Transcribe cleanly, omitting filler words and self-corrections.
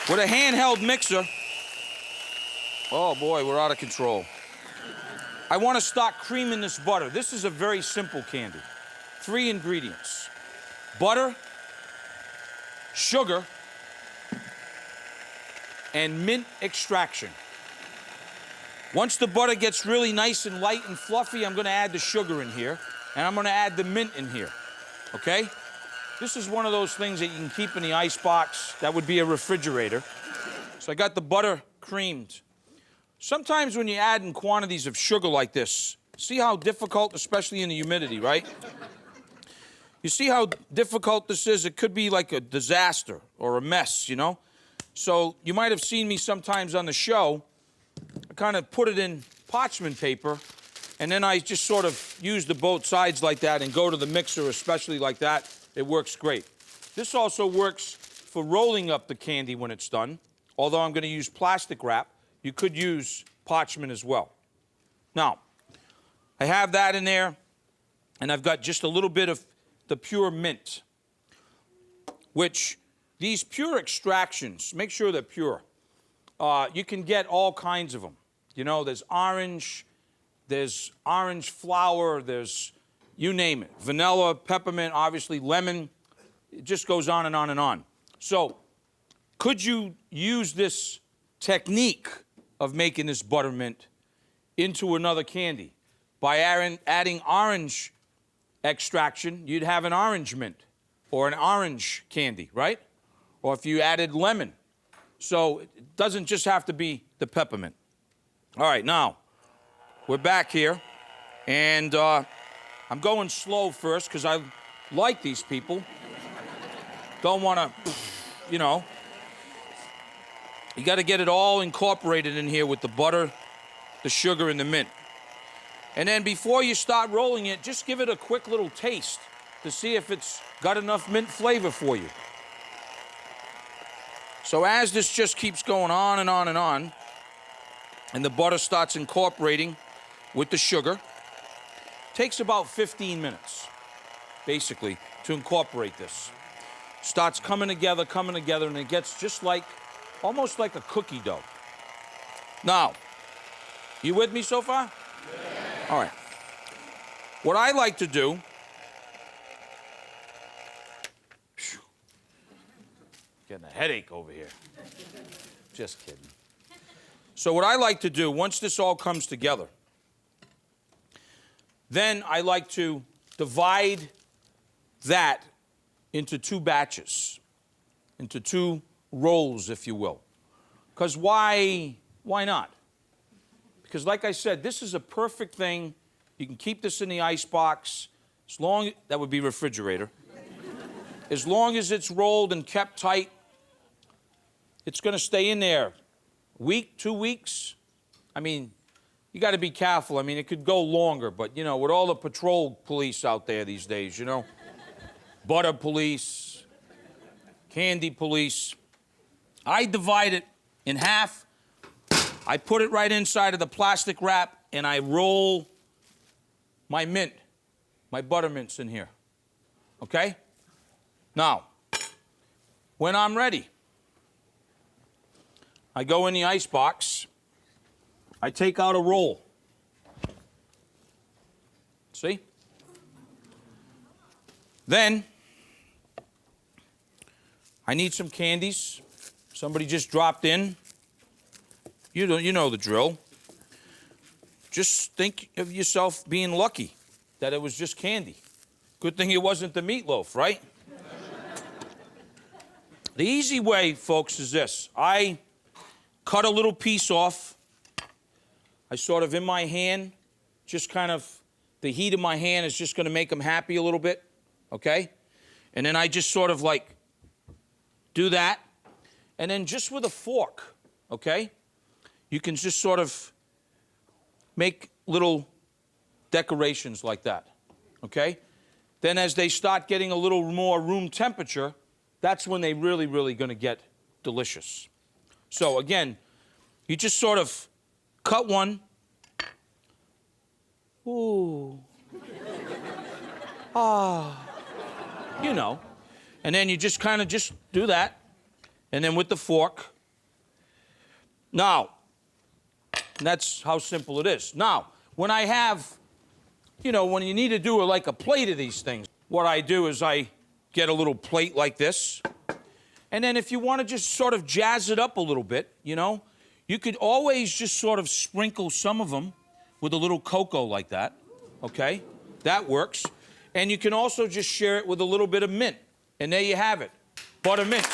With a handheld mixer, oh boy, we're out of control. I want to start creaming this butter. This is a very simple candy. 3 ingredients: butter, sugar, and mint extraction. Once the butter gets really nice and light and fluffy, I'm going to add the sugar in here, and I'm going to add the mint in here, okay? This is one of those things that you can keep in the ice box. That would be a refrigerator. So I got the butter creamed. Sometimes when you add in quantities of sugar like this, see how difficult, especially in the humidity, right? You see how difficult this is? It could be like a disaster or a mess, you know? So you might have seen me sometimes on the show. I kind of put it in parchment paper, and then I just sort of use the both sides like that and go to the mixer, especially like that. It works great. This also works for rolling up the candy when it's done. Although I'm going to use plastic wrap, you could use parchment as well. Now, I have that in there, and I've got just a little bit of the pure mint, which these pure extractions, make sure they're pure. You can get all kinds of them. You know, there's orange flower, there's, you name it. Vanilla, peppermint, obviously lemon. It just goes on and on and on. So, could you use this technique of making this buttermint into another candy? By adding orange extraction, you'd have an orange mint or an orange candy, right? Or if you added lemon. So it doesn't just have to be the peppermint. All right, now, we're back here, and I'm going slow first because I like these people. Don't want to, you know. You got to get it all incorporated in here with the butter, the sugar, and the mint. And then before you start rolling it, just give it a quick little taste to see if it's got enough mint flavor for you. So as this just keeps going on and on and on, and the butter starts incorporating with the sugar, takes about 15 minutes, basically, to incorporate this. Starts coming together, and it gets just like, almost like a cookie dough. Now, you with me so far? Yeah. All right. What I like to do, getting a headache over here. Just kidding. So what I like to do, once this all comes together, then I like to divide that into 2 batches, into 2 rolls, if you will. Because why not? Because like I said, this is a perfect thing. You can keep this in the ice box, as long, that would be refrigerator. As long as it's rolled and kept tight, it's going to stay in there a week, 2 weeks. I mean, you got to be careful. I mean, it could go longer, but, you know, with all the patrol police out there these days, you know, butter police, candy police, I divide it in half. I put it right inside of the plastic wrap, and I roll my mint, my buttermints in here, okay? Now, when I'm ready, I go in the ice box, I take out a roll. See? Then, I need some candies. Somebody just dropped in. You know the drill. Just think of yourself being lucky that it was just candy. Good thing it wasn't the meatloaf, right? The easy way, folks, is this. I cut a little piece off. I sort of, in my hand, just kind of, the heat of my hand is just going to make them happy a little bit, okay? And then I just sort of like do that. And then just with a fork, okay, you can just sort of make little decorations like that, okay? Then as they start getting a little more room temperature, that's when they really going to get delicious. So again, you just sort of cut one. Ooh. Ah. You know. And then you just kind of just do that. And then with the fork, Now, that's how simple it is. Now, when I have, you know, when you need to do like a plate of these things, what I do is I get a little plate like this. And then if you want to just sort of jazz it up a little bit, you know, you could always just sort of sprinkle some of them with a little cocoa like that, okay? That works. And you can also just share it with a little bit of mint. And there you have it, buttermint.